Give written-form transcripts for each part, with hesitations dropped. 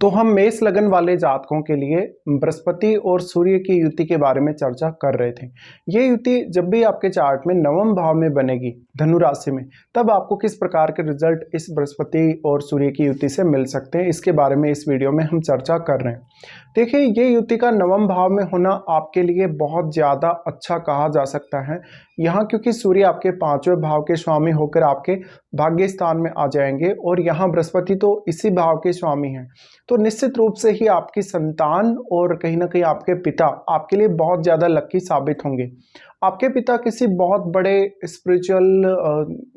तो हम मेष लगन वाले जातकों के लिए बृहस्पति और सूर्य की युति के बारे में चर्चा कर रहे थे। ये युति जब भी आपके चार्ट में नवम भाव में बनेगी धनु राशि में, तब आपको किस प्रकार के रिजल्ट इस बृहस्पति और सूर्य की युति से मिल सकते हैं, इसके बारे में इस वीडियो में हम चर्चा कर रहे हैं। देखिए, ये युति का नवम भाव में होना आपके लिए बहुत ज़्यादा अच्छा कहा जा सकता है यहाँ, क्योंकि सूर्य आपके पांचवें भाव के स्वामी होकर आपके भाग्य स्थान में आ जाएंगे और यहाँ बृहस्पति तो इसी भाव के स्वामी हैं। तो निश्चित रूप से ही आपकी संतान और कहीं ना कहीं आपके पिता आपके लिए बहुत ज़्यादा लकी साबित होंगे। आपके पिता किसी बहुत बड़े स्पिरिचुअल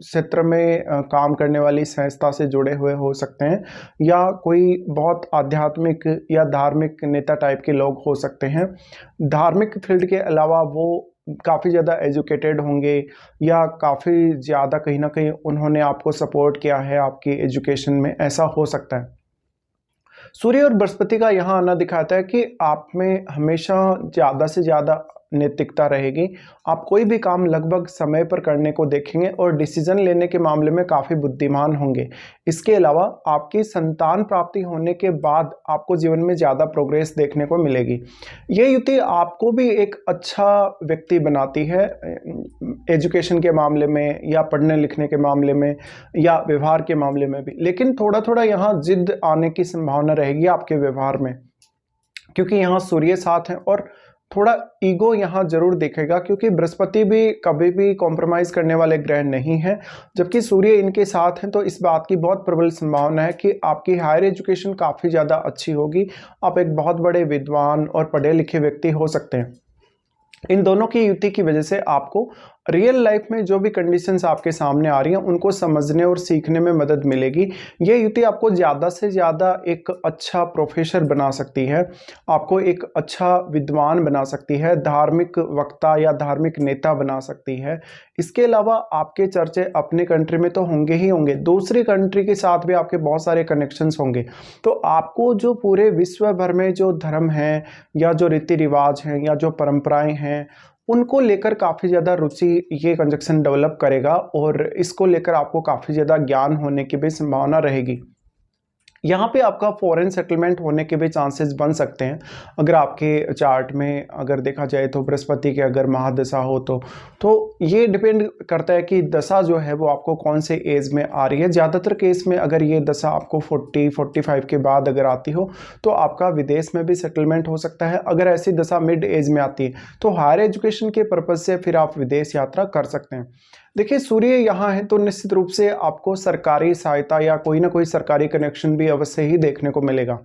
क्षेत्र में काम करने वाली संस्था से जुड़े हुए हो सकते हैं, या कोई बहुत आध्यात्मिक या धार्मिक नेता टाइप के लोग हो सकते हैं। धार्मिक फील्ड के अलावा वो काफ़ी ज़्यादा एजुकेटेड होंगे, या काफ़ी ज़्यादा कहीं ना कहीं उन्होंने आपको सपोर्ट किया है आपकी एजुकेशन में, ऐसा हो सकता है। सूर्य और बृहस्पति का यहाँ आना दिखाता है कि आप में हमेशा ज़्यादा से ज़्यादा नैतिकता रहेगी। आप कोई भी काम लगभग समय पर करने को देखेंगे और डिसीजन लेने के मामले में काफ़ी बुद्धिमान होंगे। इसके अलावा आपकी संतान प्राप्ति होने के बाद आपको जीवन में ज़्यादा प्रोग्रेस देखने को मिलेगी। ये युति आपको भी एक अच्छा व्यक्ति बनाती है एजुकेशन के मामले में, या पढ़ने लिखने के मामले में, या व्यवहार के मामले में भी। लेकिन थोड़ा थोड़ा यहाँ जिद आने की संभावना रहेगी आपके व्यवहार में, क्योंकि यहाँ सूर्य साथ है और थोड़ा ईगो यहाँ जरूर दिखेगा, क्योंकि बृहस्पति भी कभी भी कॉम्प्रोमाइज़ करने वाले ग्रह नहीं है, जबकि सूर्य इनके साथ हैं। तो इस बात की बहुत प्रबल संभावना है कि आपकी हायर एजुकेशन काफ़ी ज़्यादा अच्छी होगी। आप एक बहुत बड़े विद्वान और पढ़े लिखे व्यक्ति हो सकते हैं। इन दोनों की युति की वजह से आपको रियल लाइफ में जो भी कंडीशंस आपके सामने आ रही हैं उनको समझने और सीखने में मदद मिलेगी। ये युति आपको ज़्यादा से ज़्यादा एक अच्छा प्रोफेसर बना सकती है, आपको एक अच्छा विद्वान बना सकती है, धार्मिक वक्ता या धार्मिक नेता बना सकती है। इसके अलावा आपके चर्चे अपने कंट्री में तो होंगे ही होंगे, दूसरी कंट्री के साथ भी आपके बहुत सारे कनेक्शंस होंगे। तो आपको जो पूरे विश्व भर में जो धर्म है, या जो रीति रिवाज हैं, या जो परंपराएं हैं, उनको लेकर काफ़ी ज़्यादा रुचि ये कंजक्शन डेवलप करेगा, और इसको लेकर आपको काफ़ी ज़्यादा ज्ञान होने की भी संभावना रहेगी। यहाँ पे आपका फॉरेन सेटलमेंट होने के भी चांसेस बन सकते हैं। अगर आपके चार्ट में अगर देखा जाए तो बृहस्पति के अगर महादशा हो तो ये डिपेंड करता है कि दशा जो है वो आपको कौन से एज में आ रही है। ज़्यादातर केस में अगर ये दशा आपको 40-45 के बाद अगर आती हो तो आपका विदेश में भी सेटलमेंट हो सकता है। अगर ऐसी दशा मिड एज में आती है तो हायर एजुकेशन के पर्पज़ से फिर आप विदेश यात्रा कर सकते हैं। देखिए, सूर्य यहाँ है तो निश्चित रूप से आपको सरकारी सहायता या कोई ना कोई सरकारी कनेक्शन भी अवश्य ही देखने को मिलेगा।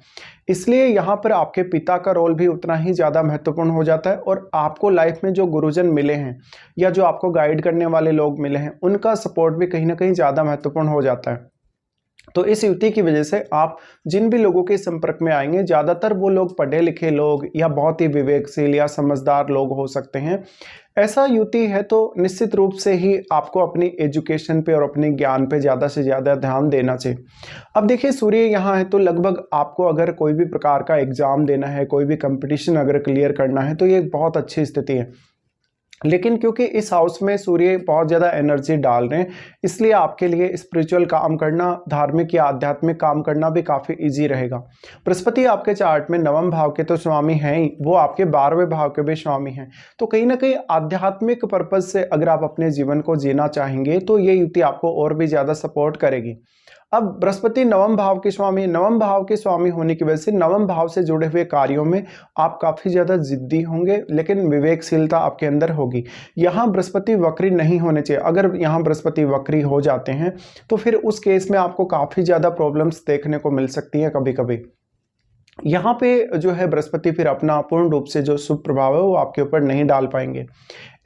इसलिए यहाँ पर आपके पिता का रोल भी उतना ही ज़्यादा महत्वपूर्ण हो जाता है, और आपको लाइफ में जो गुरुजन मिले हैं या जो आपको गाइड करने वाले लोग मिले हैं, उनका सपोर्ट भी कहीं ना कहीं ज़्यादा महत्वपूर्ण हो जाता है। तो इस युति की वजह से आप जिन भी लोगों के संपर्क में आएंगे, ज़्यादातर वो लोग पढ़े लिखे लोग या बहुत ही विवेकशील या समझदार लोग हो सकते हैं। ऐसा युति है तो निश्चित रूप से ही आपको अपनी एजुकेशन पे और अपने ज्ञान पे ज़्यादा से ज़्यादा ध्यान देना चाहिए। अब देखिए, सूर्य यहाँ है तो लगभग आपको अगर कोई भी प्रकार का एग्ज़ाम देना है, कोई भी कंपटीशन अगर क्लियर करना है, तो ये एक बहुत अच्छी स्थिति है। लेकिन क्योंकि इस हाउस में सूर्य बहुत ज़्यादा एनर्जी डाल रहे हैं, इसलिए आपके लिए स्पिरिचुअल काम करना, धार्मिक या आध्यात्मिक काम करना भी काफ़ी इजी रहेगा। बृहस्पति आपके चार्ट में नवम भाव के तो स्वामी हैं ही, वो आपके 12वें भाव के भी स्वामी हैं। तो कहीं ना कहीं आध्यात्मिक पर्पज़ से अगर आप अपने जीवन को जीना चाहेंगे तो ये युति आपको और भी ज़्यादा सपोर्ट करेगी। अब बृहस्पति नवम भाव के स्वामी होने की वजह से नवम भाव से जुड़े हुए कार्यों में आप काफ़ी ज़्यादा जिद्दी होंगे, लेकिन विवेकशीलता आपके अंदर होगी। यहाँ बृहस्पति वक्री नहीं होने चाहिए। अगर यहाँ बृहस्पति वक्री हो जाते हैं तो फिर उस केस में आपको काफ़ी ज़्यादा प्रॉब्लम्स देखने को मिल सकती हैं कभी कभी। यहाँ पे जो है बृहस्पति फिर अपना पूर्ण रूप से जो शुभ प्रभाव है वो आपके ऊपर नहीं डाल पाएंगे।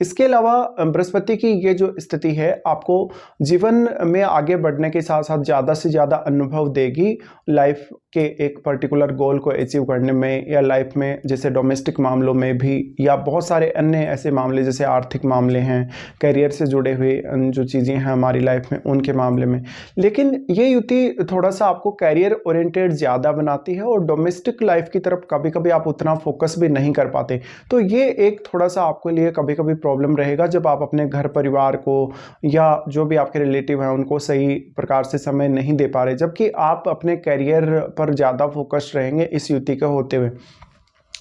इसके अलावा बृहस्पति की ये जो स्थिति है आपको जीवन में आगे बढ़ने के साथ साथ ज़्यादा से ज़्यादा अनुभव देगी लाइफ के एक पर्टिकुलर गोल को अचीव करने में, या लाइफ में जैसे डोमेस्टिक मामलों में भी, या बहुत सारे अन्य ऐसे मामले जैसे आर्थिक मामले हैं, करियर से जुड़े हुए जो चीज़ें हैं हमारी लाइफ में, उनके मामले में। लेकिन ये युति थोड़ा सा आपको कैरियर ओरिएंटेड ज़्यादा बनाती है, और डोमेस्टिक लाइफ की तरफ कभी कभी आप उतना फोकस भी नहीं कर पाते। तो ये एक थोड़ा सा आपके लिए कभी कभी प्रॉब्लम रहेगा जब आप अपने घर परिवार को या जो भी आपके रिलेटिव हैं उनको सही प्रकार से समय नहीं दे पा रहे, जबकि आप अपने करियर पर पर ज़्यादा फोकस्ड रहेंगे इस युति के होते हुए।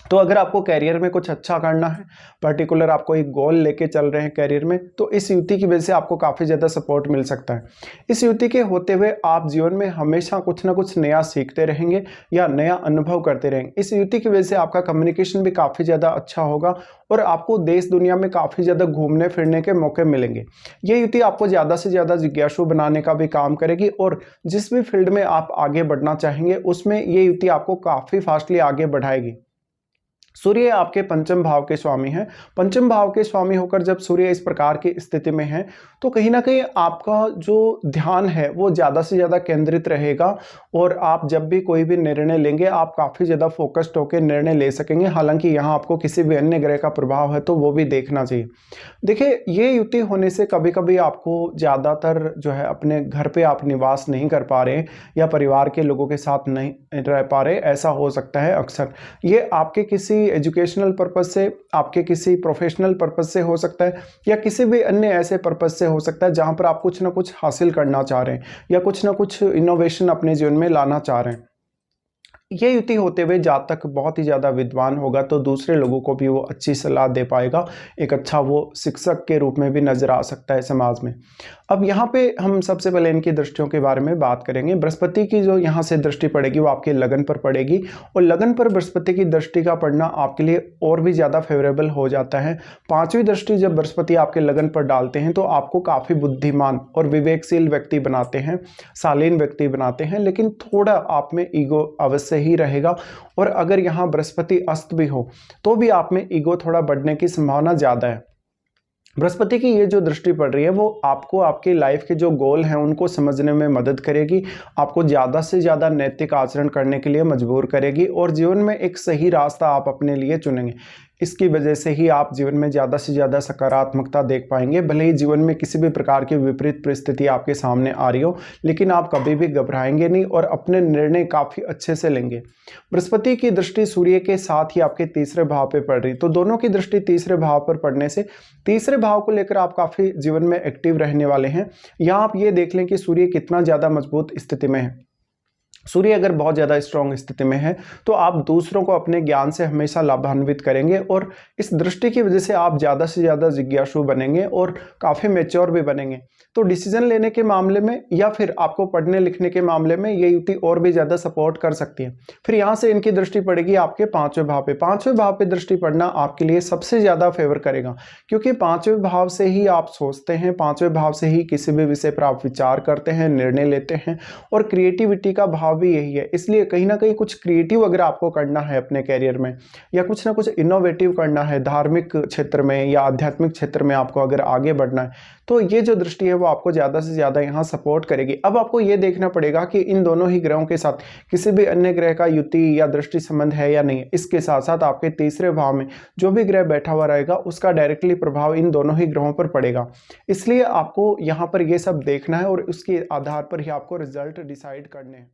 तो अगर आपको कैरियर में कुछ अच्छा करना है, पर्टिकुलर आपको एक गोल लेके चल रहे हैं कैरियर में, तो इस युति की वजह से आपको काफ़ी ज़्यादा सपोर्ट मिल सकता है। इस युति के होते हुए आप जीवन में हमेशा कुछ ना कुछ नया सीखते रहेंगे या नया अनुभव करते रहेंगे। इस युति की वजह से आपका कम्युनिकेशन भी काफ़ी ज़्यादा अच्छा होगा और आपको देश दुनिया में काफ़ी ज़्यादा घूमने फिरने के मौके मिलेंगे। ये युति आपको ज़्यादा से ज़्यादा जिज्ञासु बनाने का भी काम करेगी और जिस भी फील्ड में आप आगे बढ़ना चाहेंगे उसमें ये युति आपको काफ़ी फास्टली आगे बढ़ाएगी। सूर्य आपके पंचम भाव के स्वामी हैं। पंचम भाव के स्वामी होकर जब सूर्य इस प्रकार की स्थिति में है तो कहीं ना कहीं आपका जो ध्यान है वो ज़्यादा से ज़्यादा केंद्रित रहेगा और आप जब भी कोई भी निर्णय लेंगे आप काफ़ी ज़्यादा फोकस्ड होकर निर्णय ले सकेंगे। हालांकि यहाँ आपको किसी भी अन्य ग्रह का प्रभाव है तो वो भी देखना चाहिए। देखिए, ये युति होने से कभी कभी आपको ज़्यादातर जो है अपने घर पे आप निवास नहीं कर पा रहे या परिवार के लोगों के साथ नहीं रह पा रहे, ऐसा हो सकता है अक्सर। ये आपके किसी एजुकेशनल पर्पस से, आपके किसी प्रोफेशनल पर्पस से हो सकता है या किसी भी अन्य ऐसे पर्पस से हो सकता है जहां पर आप कुछ ना कुछ हासिल करना चाह रहे हैं या कुछ ना कुछ इनोवेशन अपने जीवन में लाना चाह रहे हैं। ये युति होते हुए जातक बहुत ही ज़्यादा विद्वान होगा तो दूसरे लोगों को भी वो अच्छी सलाह दे पाएगा, एक अच्छा वो शिक्षक के रूप में भी नजर आ सकता है समाज में। अब यहाँ पे हम सबसे पहले इनकी दृष्टियों के बारे में बात करेंगे। बृहस्पति की जो यहाँ से दृष्टि पड़ेगी वो आपके लगन पर पड़ेगी और लगन पर बृहस्पति की दृष्टि का पड़ना आपके लिए और भी ज़्यादा फेवरेबल हो जाता है। पांचवी दृष्टि जब बृहस्पति आपके लगन पर डालते हैं तो आपको काफ़ी बुद्धिमान और विवेकशील व्यक्ति बनाते हैं, शालीन व्यक्ति बनाते हैं, लेकिन थोड़ा आप में ईगो अवश्य ही रहेगा। और अगर यहाँ बृहस्पति अस्त भी हो तो भी आप में ईगो थोड़ा बढ़ने की संभावना ज़्यादा है। बृहस्पति की ये जो दृष्टि पड़ रही है वो आपको आपकी लाइफ के जो गोल हैं उनको समझने में मदद करेगी, आपको ज़्यादा से ज़्यादा नैतिक आचरण करने के लिए मजबूर करेगी और जीवन में एक सही रास्ता आप अपने लिए चुनेंगे। इसकी वजह से ही आप जीवन में ज़्यादा से ज़्यादा सकारात्मकता देख पाएंगे। भले ही जीवन में किसी भी प्रकार की विपरीत परिस्थिति आपके सामने आ रही हो, लेकिन आप कभी भी घबराएंगे नहीं और अपने निर्णय काफ़ी अच्छे से लेंगे। बृहस्पति की दृष्टि सूर्य के साथ ही आपके तीसरे भाव पे पड़ रही, तो दोनों की दृष्टि तीसरे भाव पर पड़ने से तीसरे भाव को लेकर आप काफ़ी जीवन में एक्टिव रहने वाले हैं। यहाँ आप ये देख लें कि सूर्य कितना ज़्यादा मजबूत स्थिति में है। सूर्य अगर बहुत ज़्यादा स्ट्रॉन्ग स्थिति में है तो आप दूसरों को अपने ज्ञान से हमेशा लाभान्वित करेंगे और इस दृष्टि की वजह से आप ज़्यादा से ज़्यादा जिज्ञासु बनेंगे और काफ़ी मैच्योर भी बनेंगे। तो डिसीजन लेने के मामले में या फिर आपको पढ़ने लिखने के मामले में ये युति और भी ज़्यादा सपोर्ट कर सकती है। फिर यहाँ से इनकी दृष्टि पड़ेगी आपके पांचवें भाव पे। पांचवें भाव पे दृष्टि पड़ना आपके लिए सबसे ज़्यादा फेवर करेगा, क्योंकि पांचवें भाव से ही आप सोचते हैं, पांचवें भाव से ही किसी भी विषय पर आप विचार करते हैं, निर्णय लेते हैं और क्रिएटिविटी का भाव भी यही है। इसलिए कहीं ना कहीं कुछ क्रिएटिव अगर आपको करना है अपने कैरियर में या कुछ ना कुछ इनोवेटिव करना है, धार्मिक क्षेत्र में या आध्यात्मिक क्षेत्र में आपको अगर आगे बढ़ना है, तो ये जो दृष्टि है वो आपको ज़्यादा से ज़्यादा यहाँ सपोर्ट करेगी। अब आपको ये देखना पड़ेगा कि इन दोनों ही ग्रहों के साथ किसी भी अन्य ग्रह का युति या दृष्टि संबंध है या नहीं। इसके साथ साथ आपके तीसरे भाव में जो भी ग्रह बैठा हुआ रहेगा उसका डायरेक्टली प्रभाव इन दोनों ही ग्रहों पर पड़ेगा। इसलिए आपको यहाँ पर ये सब देखना है और उसके आधार पर ही आपको रिजल्ट डिसाइड करने हैं।